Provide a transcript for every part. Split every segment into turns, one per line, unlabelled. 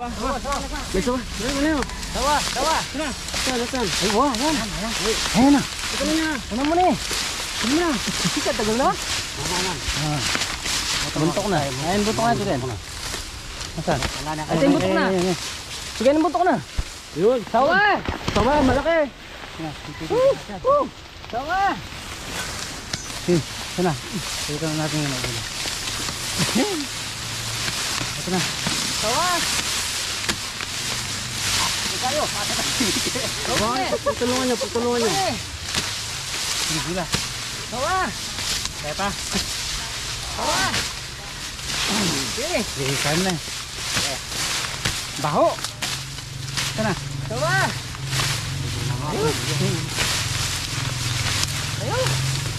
May sawa. Ano yun?
Sawa.
Saan?
Ay, wow, yan. Ayan na. Ito na niya. Ano mo na eh. Ano na? Sikat, tagal na. Buntok na. Ayun, buntok na ito din. Nasaan? Ito yung buntok na. Sige, yung buntok na.
Yun.
Sawa!
Sawa, malaki.
Sawa! Ito na. Ito na natin yun. Ito na. Sawa! Ito tayo.
Pagtulungan nyo.
Hindi sila. Sawa! Kaya pa. Sawa! Sige, kain na. Baho! Ito na. Sawa! Ayun.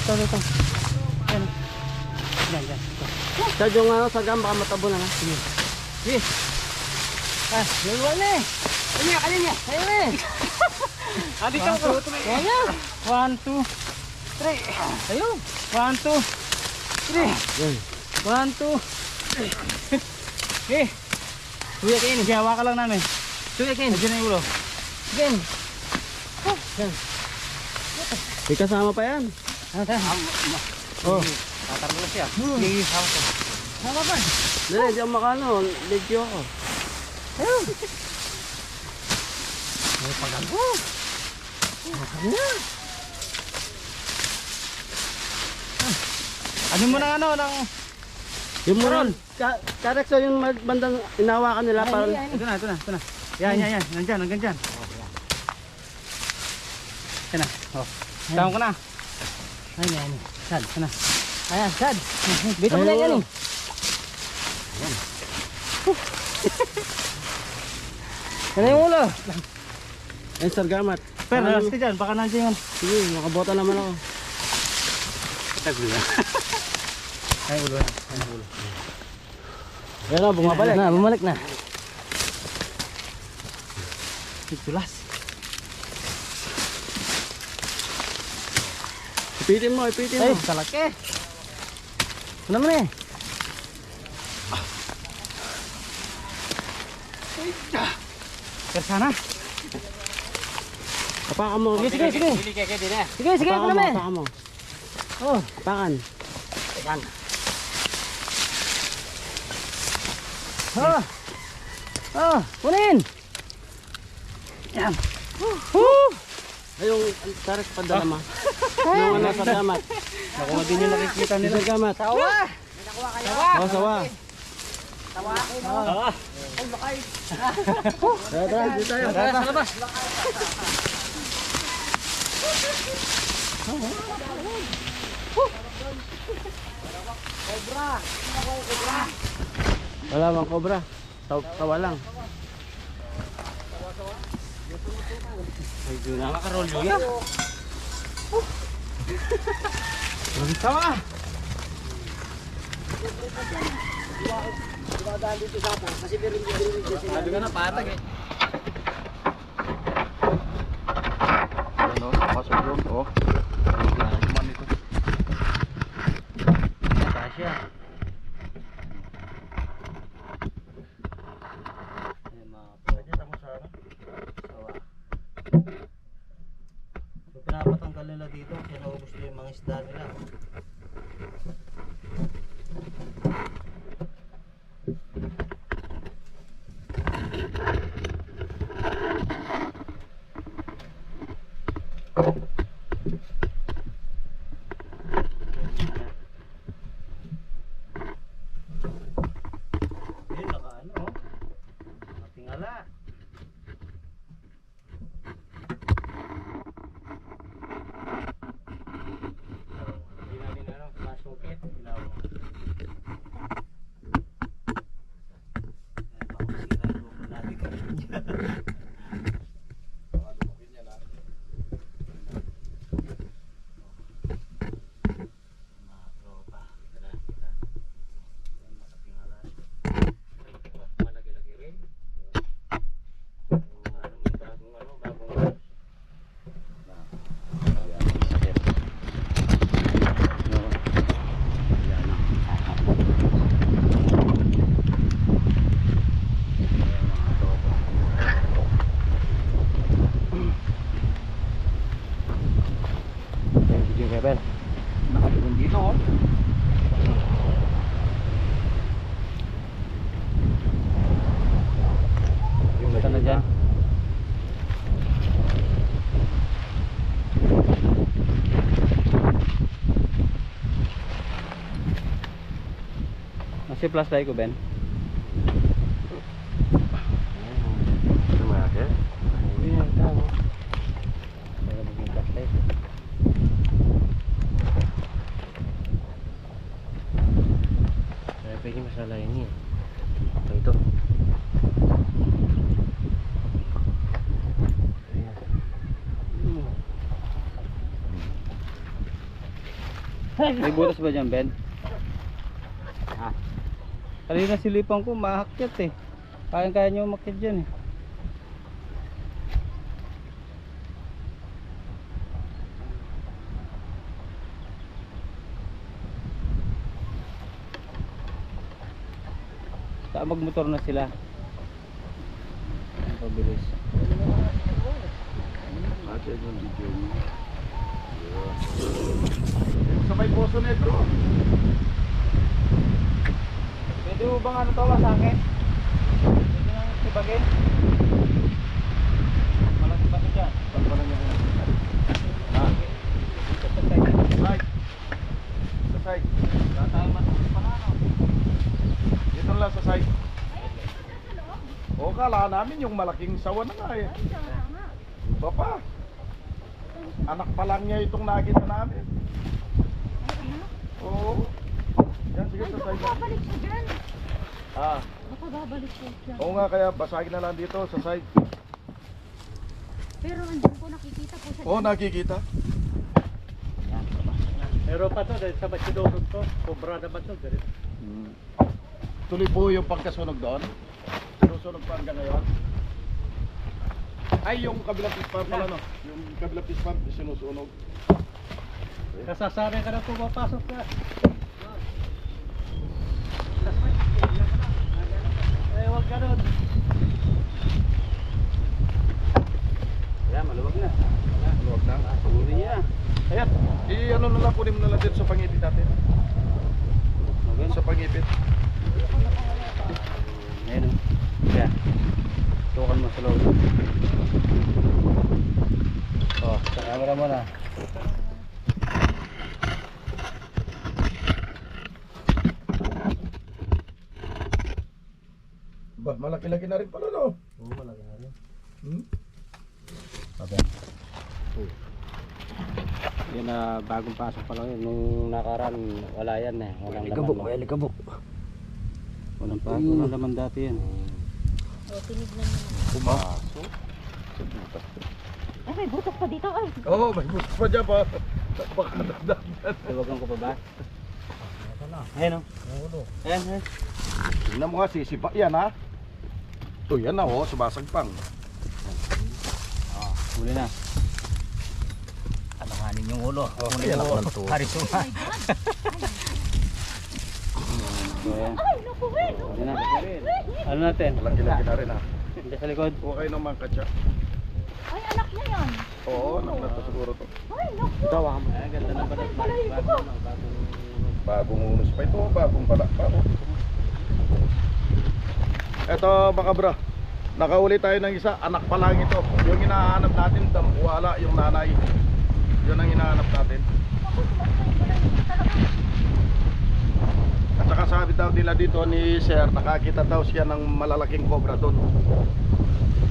Ito. Ayan. Yan.
Chad yung sagam, baka matabo na.
Sige. Yun na eh. Kanya. Ayun eh. Adi ka ko. Kanya. 1, 2, 3. Ayun. 1, 2, 3. 1, 2. Okay. Kuya Ken, gawa ka lang namin. Kuya Ken, diyan na yung ulo. Ken.
May kasama pa yan.
Oh. Tatarbo na siya. Sige, sama ko. Sama pa.
Dali, di ako makano. Legyo ako.
Ayun. May pagano. Ano mo na ng
Yung moron. Karekso yung bandang inawakan nila.
Ito na. Yan. Nandyan, hanggang dyan. Yan na. Tawang ko na. Ayan. Sad, ito na. Ayan, sad. Bito mo na yan eh. Ayan. Yan yung ulo.
Yan, sargamat.
Pero nalas ka dyan, baka nandiyan yan.
Sige, makabota naman ako.
Tagulo na. Ay, ulo na.
Yan o, bumabalik.
Bumalik na. Tulas.
Ipitin mo.
Ay, kalaki. Ano mo na eh? Kersana.
Apakan mo.
Sige. Sige, ito naman.
Apakan mo.
Oh,
Apakan.
yan. Kunin. Yan.
Ay, yung tarik padala mo. Yung ano, sargamat.
Nakuha din yung nakikita
Yung
nila.
sargamat.
Sawa.
Oo, sawa.
Sawa.
Tara, dito tayo.
Tara, sa labas.
Wala mang cobra. Tawa lang.
Ay, nakakarol yun yan. Sawa. Sabi ko na patag eh.
Ano, pasok yun, oh. Kuman ito.
Natasha. Pwede tamo sa ano? Sawa. So pinapatanggal nila dito kasi naubos nila yung mga isda nila. Ayun, naka-ano oh. Natingala. Hindi na si flashlight ko, Ben?
Tumakas.
Ayan, tama.
Wala maging flashlight.
Kaya pwede masala yun eh. Ito.
May butas ba dyan, Ben? Ha? Kanina silipan ko, mahakyat eh. Kaya nyo umakyat dyan eh. Saan magmotor na sila? Ang pabilis.
Ate, yung video mo. Sa may Poso Negro.
Pwede mo bang ano tawa sa akin? Pwede nang tibagin? Malang tibagin dyan.
Pagpalan niya.
Dito sa side.
Right. Sa side.
Wala tayong matuloy pa na ano.
Dito lang sa side. O, kala namin yung malaking sawa na nga eh. Iba pa. Anak pa lang niya itong nakita namin. Oo. Yan, sige sa side.
Babalik siya dyan.
Ah,
Baka babalik siya dyan.
oo nga, kaya basagin na lang dito sa side.
Pero andun ko nakikita po siya
Oo,
dyan.
nakikita.
Meron pa to, dahil sa matsinurog to. Sobra naman to.
Tuloy po yung pagkasunog doon. Sinusunog pa hanggang ngayon. Ay, yung kabilang fish farm pala, no? Yung kabilang fish farm, sinusunog.
Kasasanay ka na pumapasok ka. Eh, huwag ka nun.
Ayan, maluwag na.
Huwag na.
Paguli niya.
Ayan, i-ano na lang, kunin mo na lang dito sa pangipit natin.
Maganda.
Sa pangipit.
Ayan o. Kaya. Tukan mo sa loob. Oh, sa camera mo na.
Ba, malaki-laki na rin pala, no?
Oo, malaki na rin.
Okay. Yan na bagong pasok pa lang yun. Nung nakaraan, wala yan eh. Walang laman.
May alikabok.
Walang pasok. Walang laman dati yan.
O, tinignan mo na.
Pumasok.
Ay, may butok pa dito. Ay,
Oo, may butas pa dyan pa. Baka nadagdagan.
Tawagan ko pa ba? Ayan o. Ayan, ayan.
Tingnan mo nga, sisipa yan, ha? Ito, yan na, oh, sumasagpang.
Huli na.
Alanganin yung ulo.
Ayan ako ng tuwa.
Harisuma. So, ayan.
ay, naku, eh.
Ayan na. Ano natin?
Malaki-laki na rin, ha?
Hindi sa likod.
Huwag kayo naman katsa.
Ay, anak niya yan.
Oo, anak na to siguro to.
Ay, naku.
Ito, waka mo.
Ayan, ganda ng balat. Bagong
Bagong unos pa ito, bagong bala pa, oh. Eto mga bro, nakauli tayo ng isa, anak pa lang ito. Yung hinahanap natin, dampuala, yung nanay. Yun ang hinahanap natin. At saka sabi daw nila dito ni Sir, nakakita daw siya ng malalaking cobra doon.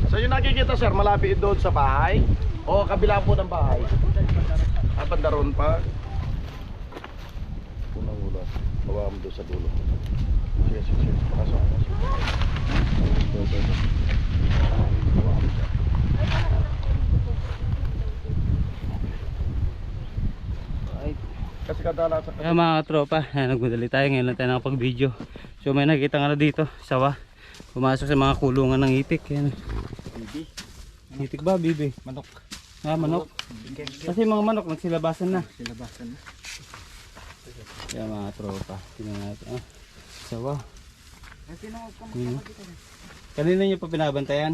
So yung nakikita Sir, malapit doon sa bahay o kabila po ng bahay? Bandaron pa. Unang ulo, bawa mo doon sa dulo. Sige, sige, sige. Pasok, pasok. Bawa mo siya. Kasi kadala sa
Kaya mga tropa, nagmadali tayo ngayon lang tayo nakapag-video. So may nakita nga na dito, sawa. Pumasok sa mga kulungan ng itik. Yan.
bibi.
Itik ba, bibi?
Manok.
Ah, manok. Kasi mga manok nagsilabasan na.
Silabasan na.
Kaya mga tropa, tingnan natin. Ah, sawa. Yun. Kanina nyo pa pinabantayan?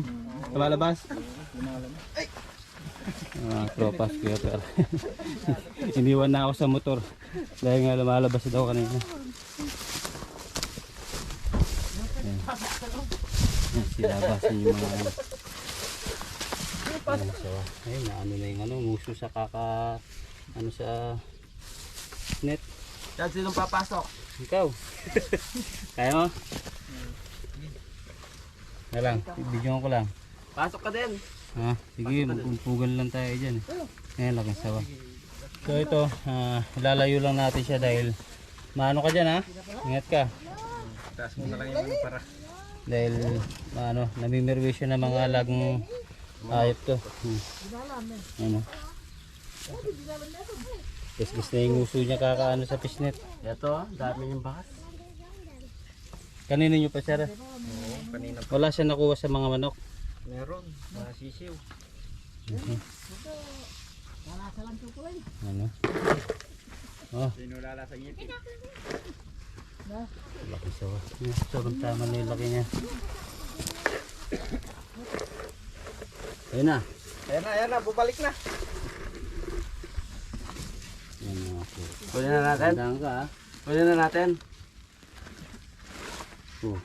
Lumalabas? Mga tropa, squatter. Iniwan na ako sa motor dahil nga lumalabas daw kanina. Yan. Yan, silabasan yung mga ano. Ayan, sawa. Ayun, ano na yung ano, muso sa kaka ano sa net.
Yan, sinong papasok?
Ikaw. Kaya mo? Na lang, bigyan ko lang.
Pasok ka din.
Ha? Sige, magpumpugan lang tayo dyan. Ngayon, laking sawa. So ito, lalayo lang natin siya dahil maano ka dyan ha? Ingat ka.
Taas mo na lang yung para.
Dahil namimirwisyo ng mga lagang hayop to. Ano? Gisgis na yung uso niya kakaano sa pisnet.
Ito, dami yung bakas.
Kanino nyo pa sir?
Kanina
Wala siya nakuha sa mga manok.
meron. Masisiw.
Ano? Oh,
Sinulala sa ngipin.
laki sawa. Sobrang tama na yung laki niya. Ayun na.
Ayan na, bubalik na.
Yan na ako.
Kunin na natin.
Tandaan ka ha.
Kunin na natin.
Oh.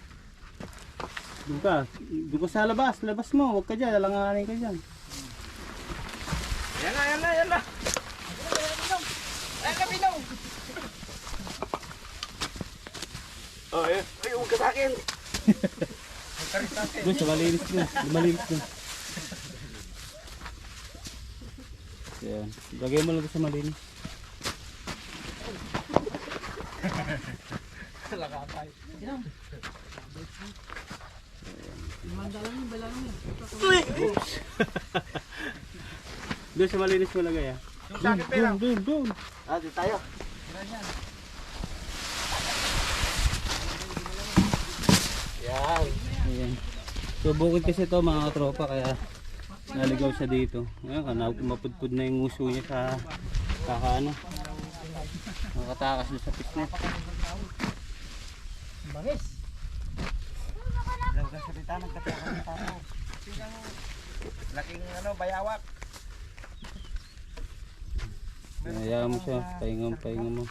Doon ka sa labas. Labas mo. Huwag ka dyan. Lalanganin ka dyan.
Ayan na. Ayan na, Pinong. Oh, eh. Ay, huwag ka sa akin.
Doon sa malinis doon. Malinis doon. Yan. Lagay mo lang doon sa malinis. Doon sa malinis mo lagay ah. Doon.
Ah, di tayo. Yan.
Ayan. So bukod kasi ito mga tropa kaya naligaw siya dito. Ayan, mapudpud na yung uso niya sa kakaano. Nakatakas doon sa pisnet.
Bangis. Lang ka salita, nagkatakan ng tao.
Laking bayawak.
Hayaan mo siya, pahinga mo.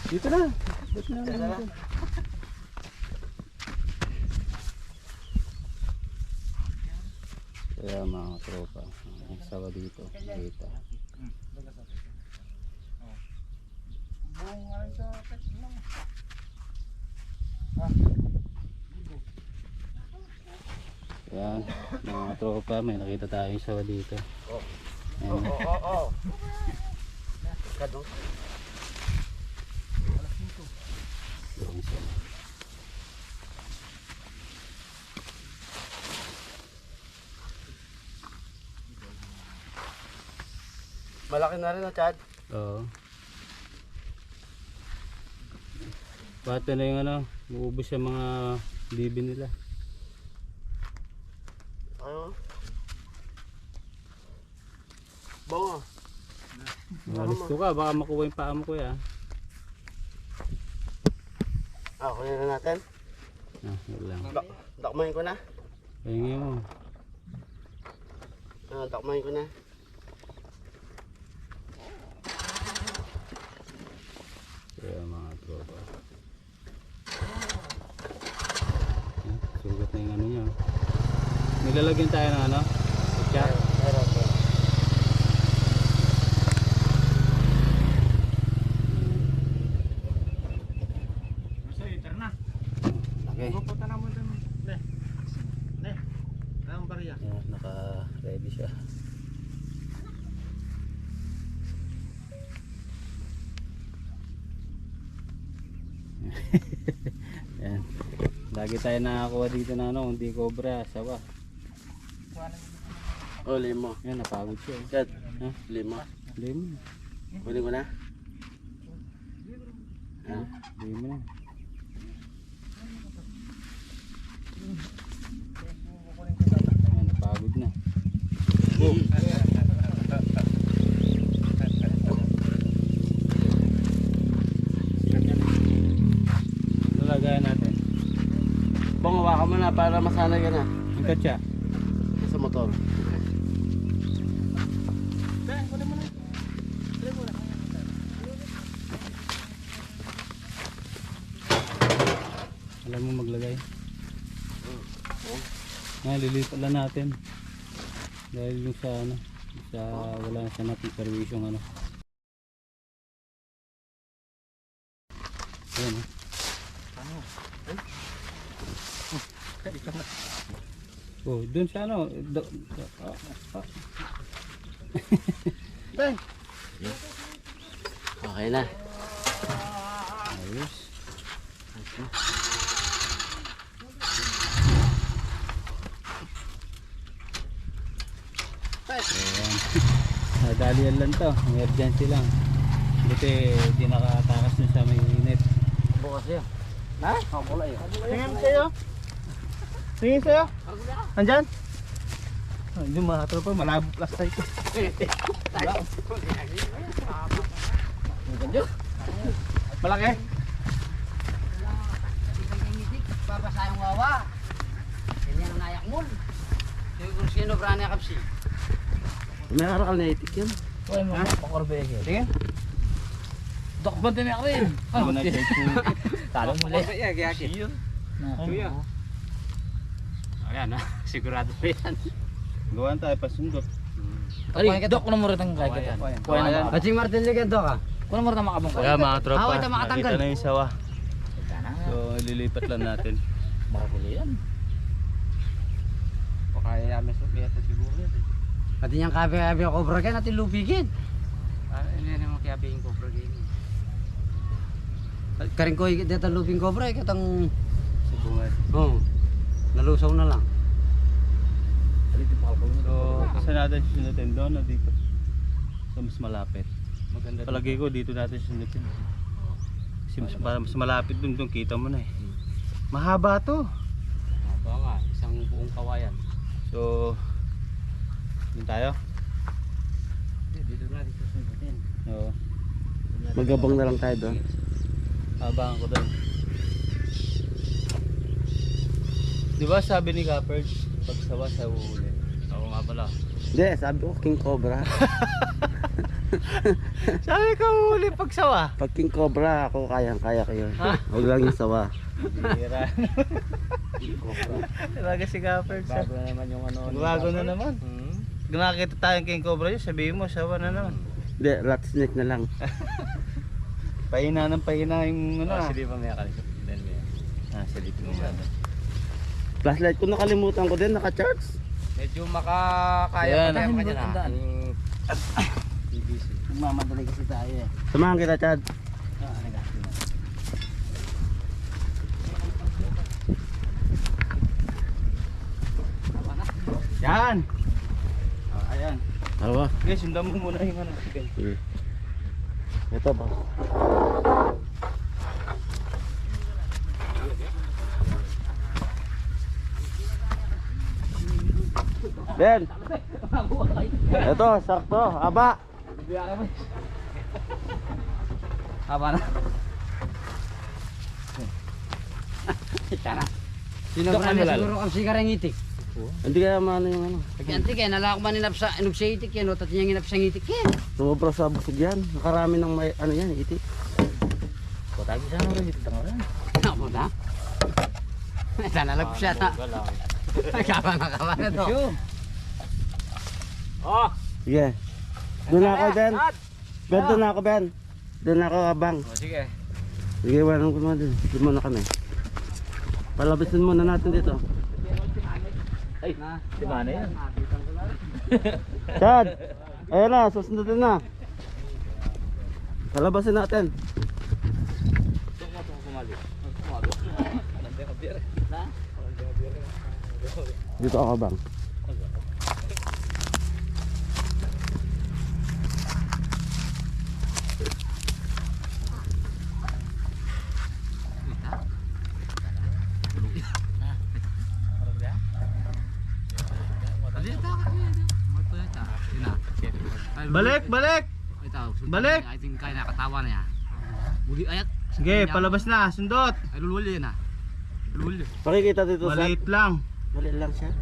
Dito na. Dito na. Kaya mga tropa, ang sawa dito. Dito. Yan, mga tropa, may nakita tayong sawa dito. Ayan.
Oo.
Kadong.
Doon siya.
Malaki na rin na, Chad.
Oo. Bata na yung uubos yung mga bibi nila.
Ano? Bongo.
Alisto ka, baka makuha yung paa mo kuya.
Ah, kunin na natin.
Yun lang.
Dakmahin ko na.
Pahingi mo.
Dakmahin ko na.
Kaya mga tropa. Sugat na yung ano niya. Nilalagyan tayo ng chat. Okay.
Pupunta na mo dun. Ne. Ang bariya.
Ayan, naka-ready siya. Ayan. Lagi tayo nakakuha dito na hindi cobra, sawa.
Oh, limo.
Ayan, napagod siya.
Chad,
Ha?
limo.
Lemon.
Kunin ko na.
Lemon na. Ayan, napagod na. Lalagayan natin.
Bongo, hawakan mo na para masanay ka na.
Ang katsa.
Sa motor.
Alam mo maglagay. Lilipat lang natin. Dahil yung sa wala sa natin servisyong Ayan. Oh, dun sa ano.
Okay na.
Ayos. Ayan. Dalian lang to. Emergency lang. Buti di nakatakas na sa may init.
Bukas yun. Ha? Kabula yun.
Tingin sa'yo. Tingin sa'yo. Andyan? Yung mga tropa, malabo plastic. Malaki.
Papasayang wawa. Ganyan ang nayak mo. Kung sino brand niya kapsi. May arakal na itik yun.
Tingin. Dokban din ako rin.
Ano na check mo?
Talo mo ulit.
Kuya. Ayan na. Sigurado na yan.
Gawan tayo pasundot.
Ari, dok ko na mo rin ang kaya kita.
Ayan.
At si Martin Legendo ka?
Kuno mo rin ang makabong ko.
Kaya mga tropa,
Away, ito makatanggal.
nakita na yung sawa. So ililipat lang natin.
Makabuli yan.
Kaya may subihat na siguro yan. Pati niyang kabe-kabe ang cobra ka natin lupigin. Hindi naman kabe yung cobra ka yun. Karing ko dito luping cobra katang
Subungan.
nalusaw na lang.
So saan natin susundutin? Doon o dito? So mas malapit.
Maganda.
Palagi ko dito natin susundutin. Kasi mas malapit dun kita mo na eh. Mahaba to.
Aba nga, isang buong kawayan.
So dun tayo?
Dito na dito sundutin.
Oo.
Magabang na lang tayo doon.
Abangan ko doon. Di ba sabi ni Gappard, pag sawa sa uhuli?
Oo nga pala.
Hindi, sabi ko King Cobra.
Sabi ko uhuli pag sawa.
Pag King Cobra, ako kaya ko yun. Huwag lang yung sawa.
Bira. Talaga si Gappard sa.
Bago na naman yung ano.
Bago na naman. Nakakita tayong King Cobra yun, sabihin mo, sawa na naman.
Hindi, rat snake na lang.
Pahina ng pahina yung ano.
Sige pa may akalis. Then may.
Silipin mo ba?
Flashlight ko nakalimutan ko din, naka-charge.
Medyo makakaya
Ayan.
pa tayo pa dyan ha. Mamadali kasi tayo eh.
Samahan kita, Chad.
Yan! Ayan.
Ano ba?
Okay, sundan mo muna yung ano. Okay.
Sige. Ito ba? Ben! Ito, sakto. Aba!
Haba na. Sino ba na siguro ang sigarang itik?
Hindi kaya maano yung ano.
Pagyanti kaya nalako man ninap sa inog sa itik yan o tati niyang inap sa itik yan.
Sumobra sa busog yan. Nakarami ng may ano yan, itik.
Kotagi sana rin dito tanga rin.
Ako na. Sana lang po siya ta. Kapan na to.
Sige. Doon na ako, Ben. Ben, doon na ako, Ben. Doon na ako, abang.
Sige.
Sige, walang ko naman doon. Doon muna kami. Palabasin muna natin dito.
Ay, di ba na yan?
Chad! Ayan na, susundutin na. Palabasin natin. Dito ako, bang.
Balik! Balik! Balik!
I think kaya nakatawa na yan. Budi ayat.
Sige, palabas na. Sundot!
Ay lulul yan ah. Lulul.
Pakikita dito sa...
Maliit lang.
Maliit lang siya.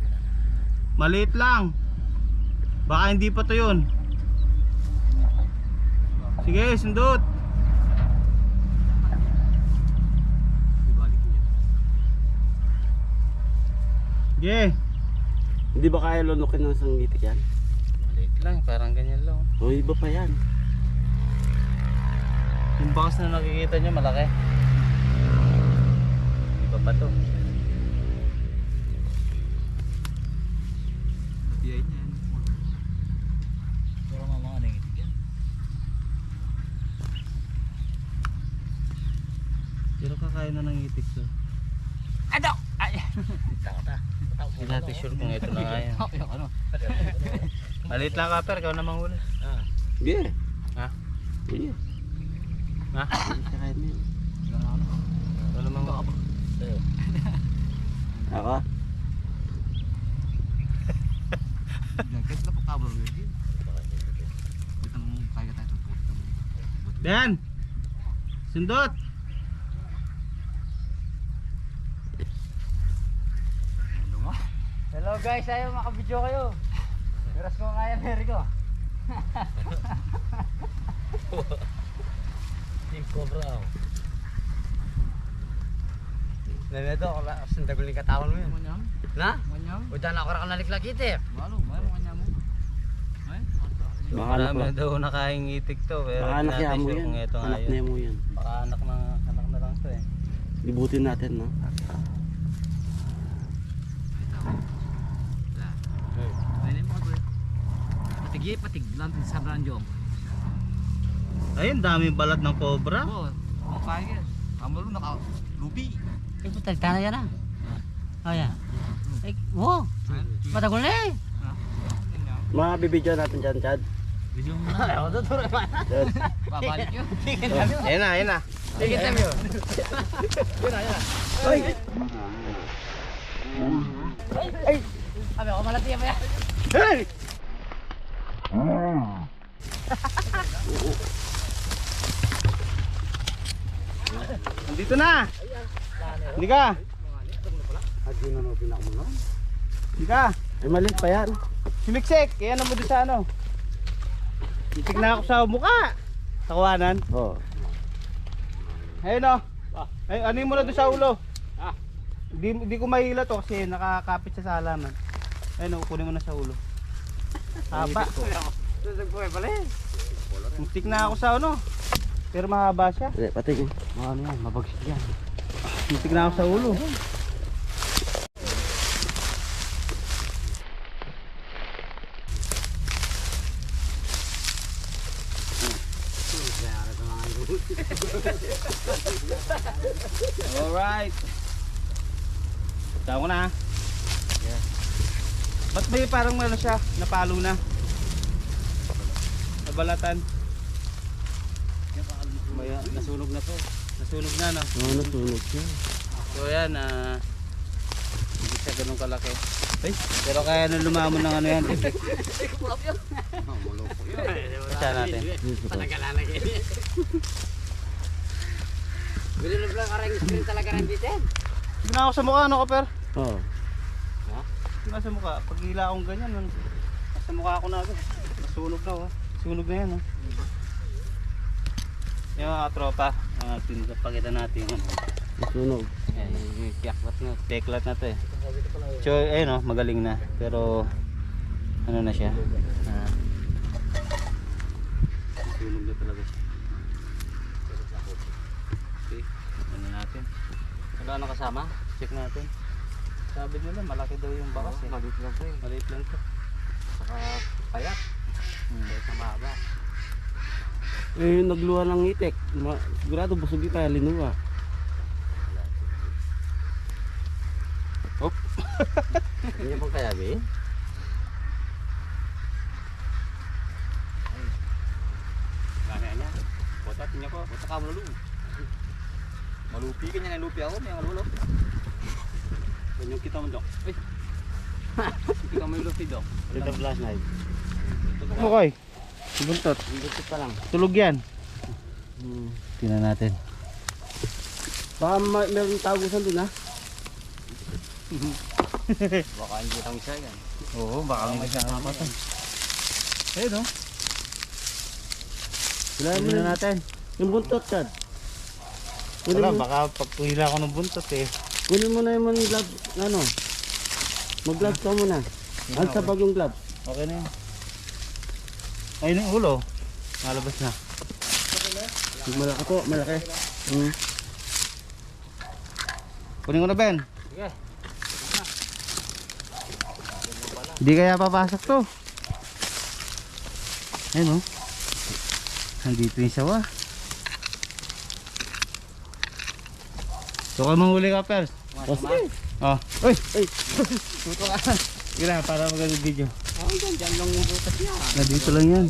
Maliit lang. Baka hindi pa to yun. Sige, sundot. Sige.
Hindi ba kaya lunukin ng isang itik yan?
Maliit lang, parang ganyan lang.
O, iba pa yan.
Yung bangs na nakikita nyo malaki. pa to.
Natiyain niya yan. Pero mga nangitig yan.
Pero kakain na ng itik to.
Ano? Ay!
Hindi natin sure kung ito na nga yan.
Ano?
Maliit lang Kaper, ikaw na manghuli.
Hindi.
Ha?
Hindi.
Ha?
Kakain mo yun.
Ikaw na manghuli.
Ako?
Kahit na po kabel yun. Ito nung kaya tayo sa puto.
Ben! Sundot!
Hello guys, ayaw makabidyo kayo. Miras ko kaya Mary ko. Team Cobra ako. Namedo, sundagol yung katawan mo yun.
Manyam?
Na?
Manyam?
O dyan ako rin naliklakit eh.
Malo, may manyam mo. Ay?
Baka anak
Marami daw nakaing itik to, pero
Baka
hindi
anak
natin
yan mo
sure
yan.
kung ito nga
Anak
yun.
niya mo yan.
Baka anak na lang to eh.
Libutin natin, no?
Ay, mo bro. Patigi, patig lang din sa branjong.
Ayun, daming balat ng cobra.
Oo, ang kaya. Amalo naka lubi.
Eh, puta, tana yan ah. Oh, yan. Eh, wow. Matagol na eh. Mabibidyo natin dyan, Chad.
Video mo na.
Ayaw, tuturo naman.
Babalik yun.
Ayun na, ayun na.
Sige, tayo yun. Ay! Ay! Sabi ako, malati pa yan. Hey!
Nandito na! Hindi ka!
Adi na no, pinakamunan.
Hindi ka!
Ay, maliit pa yan.
Sumiksik! Kaya na mo doon sa ano. Itik na ako sa mukha! Sa kawanan.
Oo.
Ayun o. Ay, ano mo na doon sa ulo? Hindi ko mahila to kasi nakakapit siya sa halaman. Ayun o, kunin mo na sa ulo. Haba.
Susag po eh, pala eh.
Muntik na ako sa ano. Pero mahaba siya.
Hindi, patigin. Mga ano yan, mabagsik yan.
Muntik na ako sa ulo. Alright. Tama ko na ha.
Yeah.
Ba't may parang ano siya? Napalo na. Nabalatan. May, nasunog na to. Nasunog na no.
Oo, nasunog siya.
So yan, hindi siya ganun kalaki. Ay, pero kaya nang lumamon ng ano yan. Isa natin.
Panagalan na kayo. Bililog lang karang screen talaga rin dito.
Hindi na ako sa mukha, ano Kaper?
Oo.
Hindi na sa mukha. Pag hila akong ganyan, nasa mukha ako na agad. Nasunog na oh. Sunog na yan oh. Yung mga tropa, pakita natin yung
Nasunog.
kiyaklat na. Teklat na to eh. So, ayun oh, magaling na. Pero, ano na siya. Nasunog na talaga siya. Okay, ano natin. Wala nang kasama? Check natin. Sabi nila malaki daw yung bakas eh.
Maliit lang po eh.
Maliit lang to.
Saka payat. Kahit na mahaba.
Eh, nagluha ng itik. Sigurado busog kita, linuha.
Hindi pong kaya ba eh?
Lami niya. Botat niya ko. Botat ka mo lulu. Malupi ka niya. Nalupi ako. May malulo. Ganyan kita mo dok. Ay. Hindi ka may lupi dok.
Ito flash night.
Okay. Buntot.
Dito pa lang.
Tulog yan. Tingnan natin.
Baka meron tagusan dun ha.
Baka hindi lang siya yan.
Oo, baka may siya kapatid. Ayun oh.
Tingnan natin. Yung buntot Chad.
Wala, baka pagkuhila ako ng buntot eh.
Kunin mo na yung mga gloves. Ano? Mag-gloves ka muna. Ang sabag yung gloves.
Okay na yun. Ayun yung ulo. Malabas na.
Yung malaki po, malaki. Kunin ko na, Ben.
Sige.
Hindi kaya papasok to. Ayun, oh. Nandito yung sawa. So, ka manghuli ka, Pers.
Sige.
Oh. Uy! Uy! Tuto ka. Sige na, para magandang video.
Oh, dyan lang yung butas niya.
Nandito lang yan.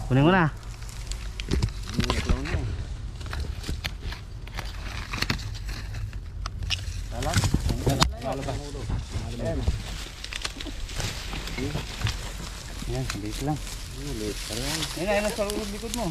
Kunin ko na. Yan, dito lang. Yan, ayun, nasa likod mo.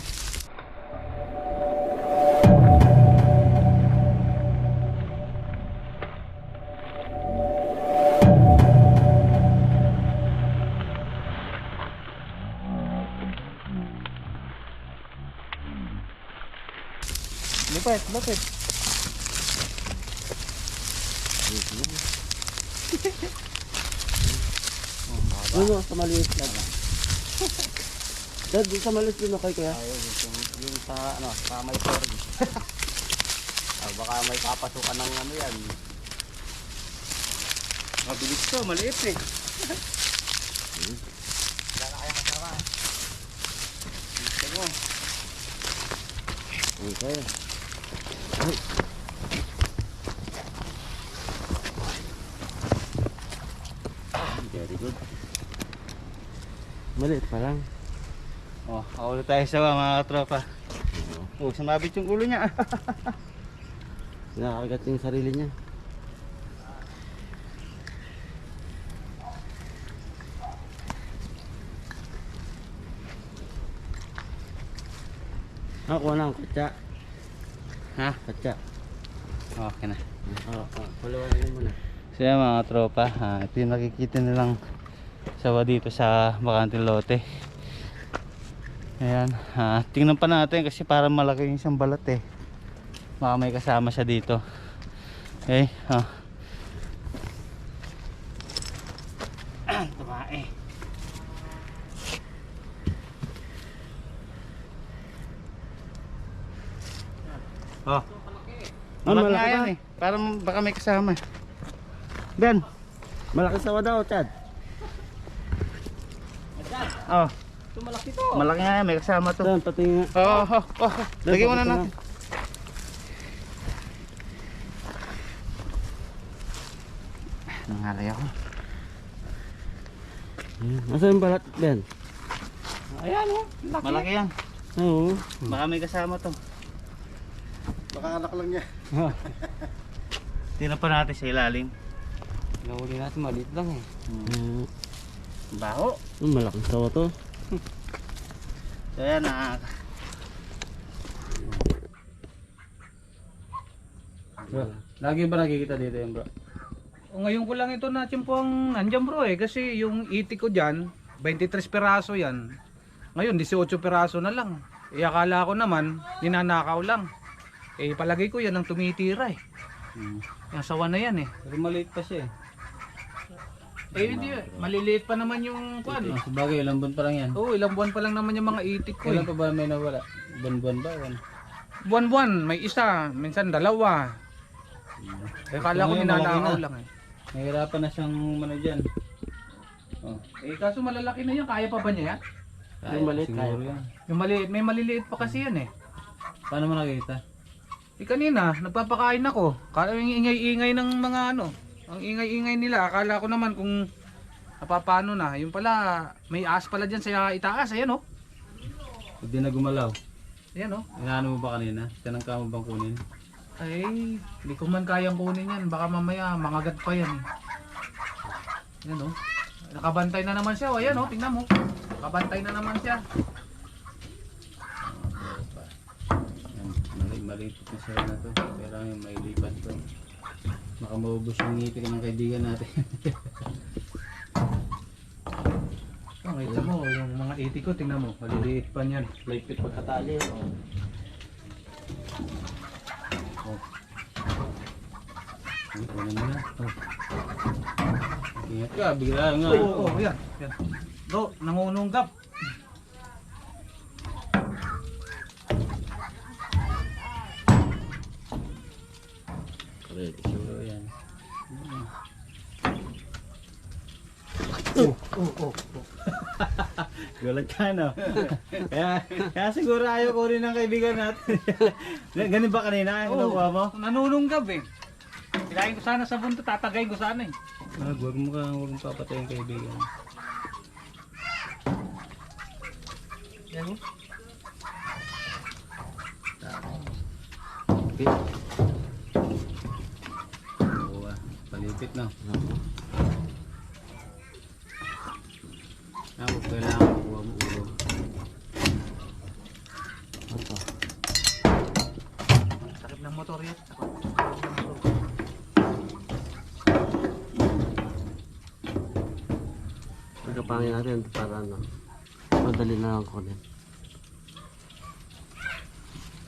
Lupit, lupit.
Ano, sa maliit lang. Dad, sa maliit din ako kaya.
Yung sa ano, sa may sorry. Baka may papasukan ng ano yan.
Mabilis to, maliit eh.
Okay. Very good. Maliit pa lang.
Oh, kaulo tayo sa mga tropa. Oh, sumabit yung ulo niya.
Nakakagat yung sarili niya. Kuha na ang katsa.
Ha?
Katsa.
Okay na.
Palawan na muna.
So yan mga tropa, ito yung nakikita nilang sawa dito sa Bacanting Lote. Ayan, tingnan pa natin kasi parang malaki yung isang balat eh. Baka may kasama siya dito. Okay, tumae. Oh, malaki nga yan eh. Parang baka may kasama. Ben,
Malaki sawa daw, Chad.
oh,
Ito malaki to.
malaki nga yan, may kasama to.
Doon, pati nga.
Oh. Lagyan muna natin. Nangalay ako.
Nasaan yung balat, Ben?
Ayan oh, malaki yan.
Oo.
Baka may kasama to.
Baka anak lang niya.
Tingnan pa natin sa ilalim.
Nahuli natin, maliit lang eh.
Baho.
Malaking sawa to.
So ayan Lagi ba nakikita dito yung bro?
O ngayon ko lang ito na ang nandiyan bro eh kasi yung itik ko diyan 23 piraso yan. Ngayon 18 piraso na lang. Eh akala ko naman ninanakaw lang. Eh palagay ko yan ang tumitira eh. Yung sawa na yan eh.
Pero maliit pa siya eh.
Eh hindi maliliit pa naman yung kuan eh.
Sabagay, ilang buwan pa lang yan.
Oo, ilang buwan pa lang naman yung mga itik ko eh.
Kailan pa ba may nawala? Buwan-buwan ba?
Buwan-buwan, may isa, minsan dalawa. Eh akala ko
Ngayon,
ninanakaw
malaki na.
lang eh.
Nahirapan na siyang ano dyan. Oh,
Eh kaso malalaki na yan, kaya pa ba niya yan?
Yung maliit,
siguro
kaya.
yan.
Yung maliit, may maliliit pa kasi yan eh.
Paano mo nakita?
Eh kanina, nagpapakain ako. Kala yung ingay-ingay ng mga ano. Ang ingay-ingay nila. Akala ko naman kung napapano na. Yung pala, may ahas pala dyan sa itaas. Ayan o.
Hindi na gumalaw.
Ayan o.
Inaano mo ba kanina? Tanang ka mo bang kunin?
Ay, hindi ko man kayang kunin yan. Baka mamaya, mangagat pa yan eh. Ayan o. Nakabantay na naman siya. O, ayan o, tingnan mo. Nakabantay na naman siya.
Maliit na siya na to. Pero yung may lipat to. Baka maubos yung ngiti ng kaibigan natin.
Kita mo, yung mga itik ko, tingnan mo. Maliliit pa niyan.
Laipit pagkatali.
Kunin mo na. Ingat ka, bigla nga.
Oo, yan. Yan. Do, nangununggap.
Ready.
So, yan. Gulat ka, no? kaya siguro ayaw ko rin ng kaibigan natin. Ganun ba kanina? Ano kuha mo?
Nanununggab eh. Kailangan ko sana sa bunto, tatagayin ko sana eh.
Huwag mo papatay yung kaibigan.
Yan.
Oo, palipit na. Ako kailangan kuha mo ulo.
Ito.
Sakit ng motor yun.
Pagkapangin natin para ano. Madali na lang kunin.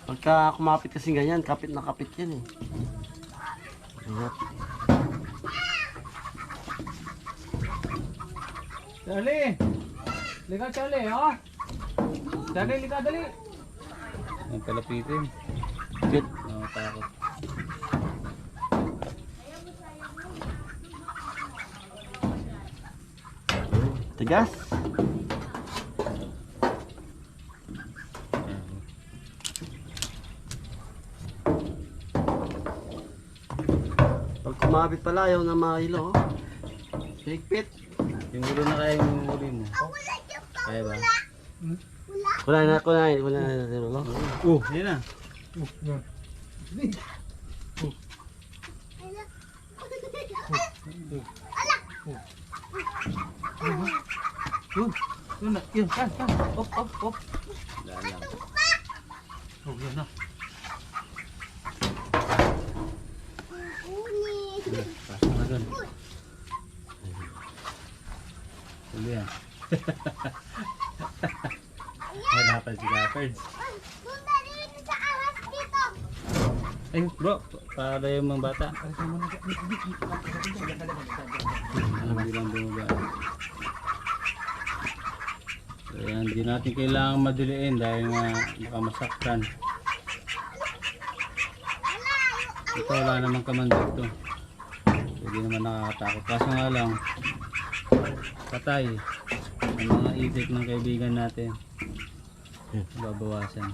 Pagka kumapit kasi ganyan, kapit na kapit yan eh. Ingat.
Dali! Liga, Charlie, ha? Dali, liga, dali!
Ang palapitin.
Kapit.
Takot.
Tigas. Pag kumapit pala, ayaw na mahilo. Higpit.
Yung ulo na kaya yung ulo mo. Kaya ba?
Kunain na natin ulo.
Yan na.
Yun na, yun, kan. Op.
Daan lang.
Oh, yun na.
Pasok na dun. Huli yan. Hanapan si Gaffords. Ay bro, para yung mga bata. Hindi lang bumaba. Ayan, hindi natin kailangan madiliin dahil nga baka masaktan. Ito wala namang kamandag to. Hindi naman nakakatakot. Kaso nga lang, patay ang mga itik ng kaibigan natin. Babawasan.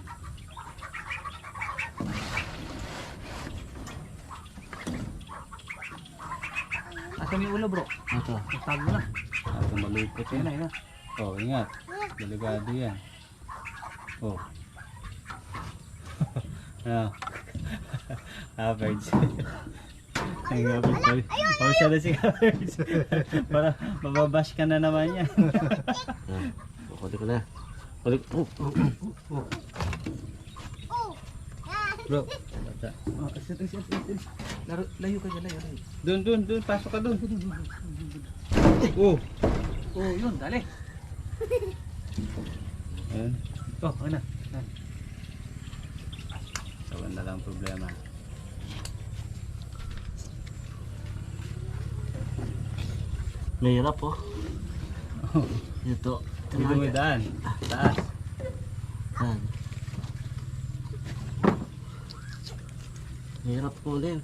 Asan yung ulo, bro?
Ito.
Tago na.
At malupot
Yun
yun.
na, yun na.
Oh, ingat. Delikado yan. Oh. Ano? Birds. Ay, birds. Pausa na si birds. Para mababash ka na naman yan.
Kulit ko na. Kulit.
Bro, bata.
Layo ka dyan, layo.
Doon. Pasok ka doon. Oh.
Oh, yun, dali.
Ayun.
Oh, ano?
Sawan na lang problema.
Mahirap oh. Ito.
Dito may daan. Taas.
Yan. Mahirap po ulit.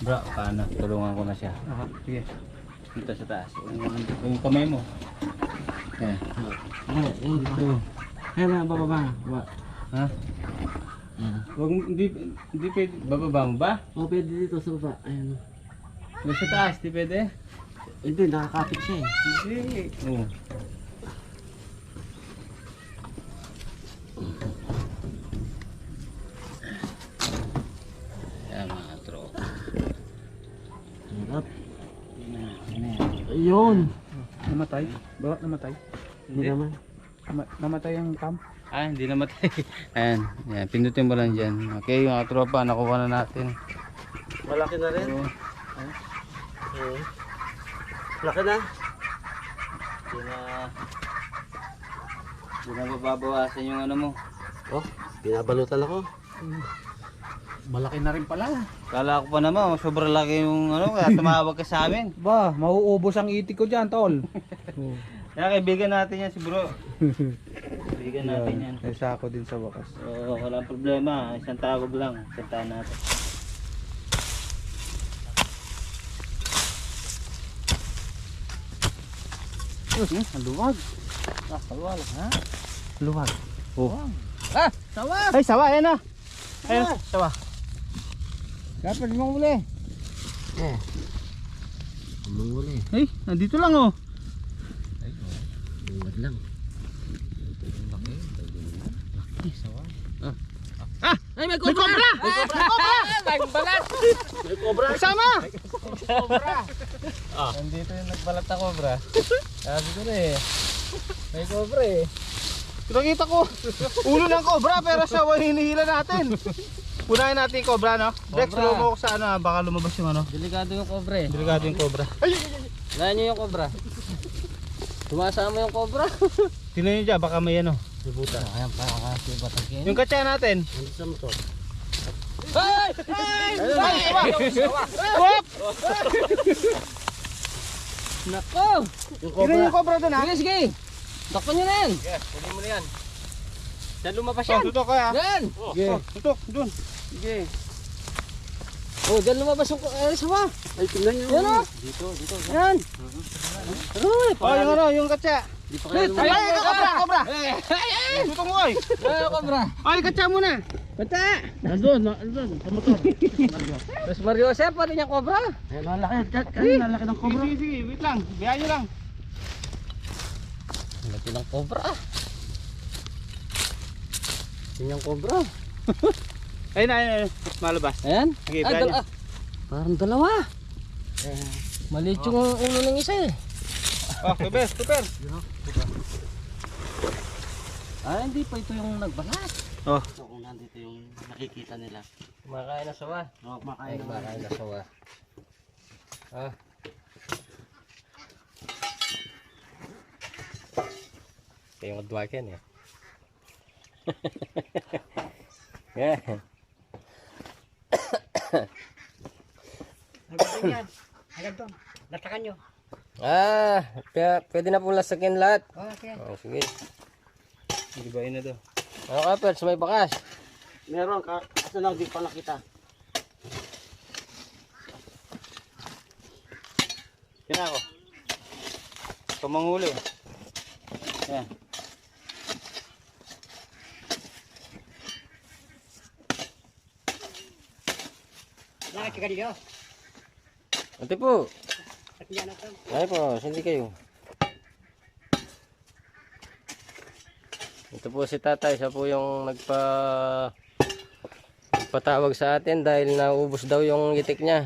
Bro, paano? Tulungan ko na siya.
Sige.
Dito sa taas. Yung kamay mo. Ayan.
Ayan na, bababa. Baba.
Ha? Wag hindi pwede. Bababa mo ba?
O, pwede dito sa baba. Ayan.
Yung sa taas, di pwede?
Hindi, nakakapit siya eh.
Hindi. Oo. Ayan mga tropa.
Mahirap.
Ano yan?
Ayun.
Namatay? Bakit namatay?
Hindi naman.
Namatay ang cam?
Ah, hindi namatay. Ayan. Ayan. Pindutin mo lang dyan. Okay, mga tropa. Nakuha na natin.
Malaki na rin.
So,
Laki na.
Hindi na mababawasan yung ano mo.
Oh, pinabalutan ako.
Malaki na rin pala.
Kala ko pa naman, sobrang laki yung ano, kaya tumawag ka sa amin.
Ba, mauubos ang itik ko dyan, tol.
Kaya kaibigan natin yan si bro.
Bigyan natin yan.
May sako din sa wakas.
Oo, walang problema. Isang tawag lang. Kantahan natin.
Ang luwag.
Kalwal, ha?
Luwag. Oh.
Ah! Sawa! Ay, sawa, ayan na. Ayan, sawa.
Dapat mong uli. Manguli.
Ay, nandito lang oh.
Luwag lang.
Ay, may cobra! May cobra!
May cobra.
Kasama!
Nandito yung nagbalat na cobra. Sabi ko na eh. May cobra eh.
Nakita ko. Ulo ng cobra pero siya hinihila natin. Punahin natin yung cobra, no? Dex,
Cobra.
lumo ko sa ano, baka lumabas yung ano.
Delikado yung cobra eh.
Delikado yung cobra.
Wala nyo yung cobra. Tumasama yung cobra.
Tingnan nyo dyan, baka may ano. Libutan.
Ayan pa kasi batagin.
Yung katsa natin.
Ano sa motor?
Ay! Ay! Wop!
Nako!
Yung
Tingnan yung
cobra.
cobra doon, ha?
Sige, sige. Takpan nyo na yan.
Yes, kunin mo na yan.
Diyan lumabas
Oh,
yan.
tutok kaya.
Yan.
Sige.
Tutok, doon.
Sige. Oh, diyan lumabas yung sawa.
Ay, tingnan nyo.
Yan o.
Dito.
Yan. Aroy,
Oh, yung ano, yung katsa.
Di pa kaya
Ay, ay, cobra, cobra. Tutok mo, ay.
Ay, cobra.
Ay, katsa muna.
Bata.
Nandun, sa motor.
Mas Mario Jose, pati niya cobra.
Ay, lalaki. Lalaki ng cobra.
Sige, sige, wait lang. Biyahin nyo lang.
Laki ng cobra. Yan yung cobra.
Ayun na, ayun na. Malabas.
Ayan.
Sige,
Ah,
biyahin nyo.
parang dalawa. Maliit yung ulo ng isa eh.
Oh, super, super.
Ah, hindi pa ito yung nagbalat.
Oh.
So, kung nandito yung nakikita nila.
Kumakain na sawa.
Oh, kumakain naman.
Kumakain na sawa. Ah. Ito yung adwaken eh. Yeah.
Agad doon. Latakan nyo.
Ah, pwede na pong lasakin lahat.
Okay.
Oh, sige.
Hindi ba yun na to?
Ano ka, Pers? May bakas.
Meron ka. Kaso lang, di pa nakita.
Yan ako. Pamanghuli. Yan.
Nakakikadyo.
Ate po.
At yan ito.
Ay po, hindi kayo. Ito po si tatay, siya po yung nagpatawag sa atin dahil naubos daw yung itik niya.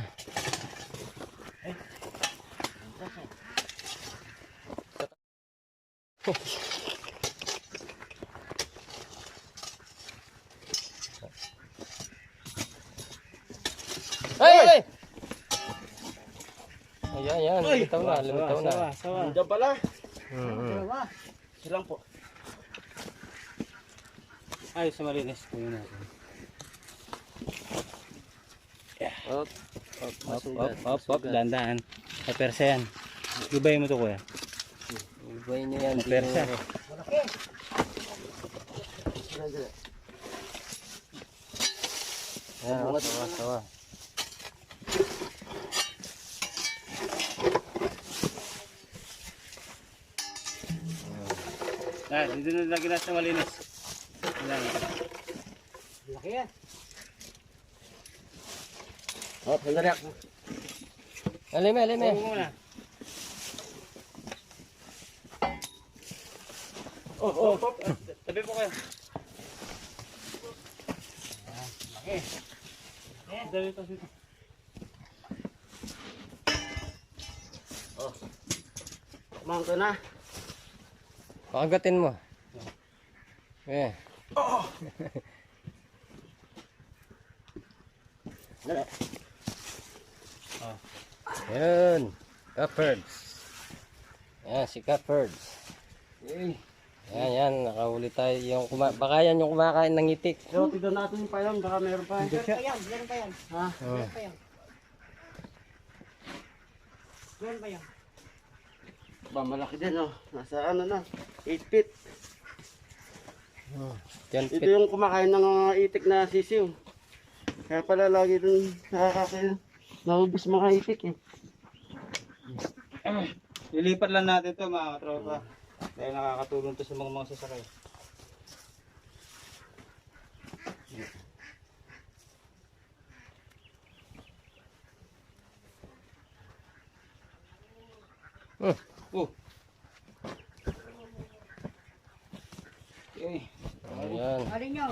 Ay! Ayan, yan. Lumitaw na, lumitaw na.
Nandiyan pala.
Dalawa.
Silang po. Ay, sa malinis. Kunin natin.
Up,
Up, up. Dandan. Sa persa yan. Gubay mo to, kuya.
Ibay niyo yan.
Persa.
Ayan, sawa, sawa.
Ah, dito na lagi natin malinis. Yan.
Laki yan. Oh, sandali ako.
Alime, alime.
Huwag muna. Oh, pop. Tabi po kayo.
Laki.
Tabi po dito.
Kumang ko na.
Pakagatin mo. Eh.
Dali.
Yan. Cupboards. Yan, si Cupboards. Yan, yan. Nakahuli tayo. Baka yan yung kumakain ng itik.
So, tignan natin yung payong. Baka meron pa.
Meron pa
yan. Meron pa yan. Ha?
Oh.
Meron pa yan. Meron pa yan. Ba, malaki din oh. Nasa ano na. 8 feet. Ito yung kumakain ng mga itik na sisiw. Kaya pala lagi dun nakakakain. Naubos mga itik eh.
Lilipat lang natin to mga katropa. Dahil nakakatulong to sa mga sasakay. Oh. Okay.
Alin nyo?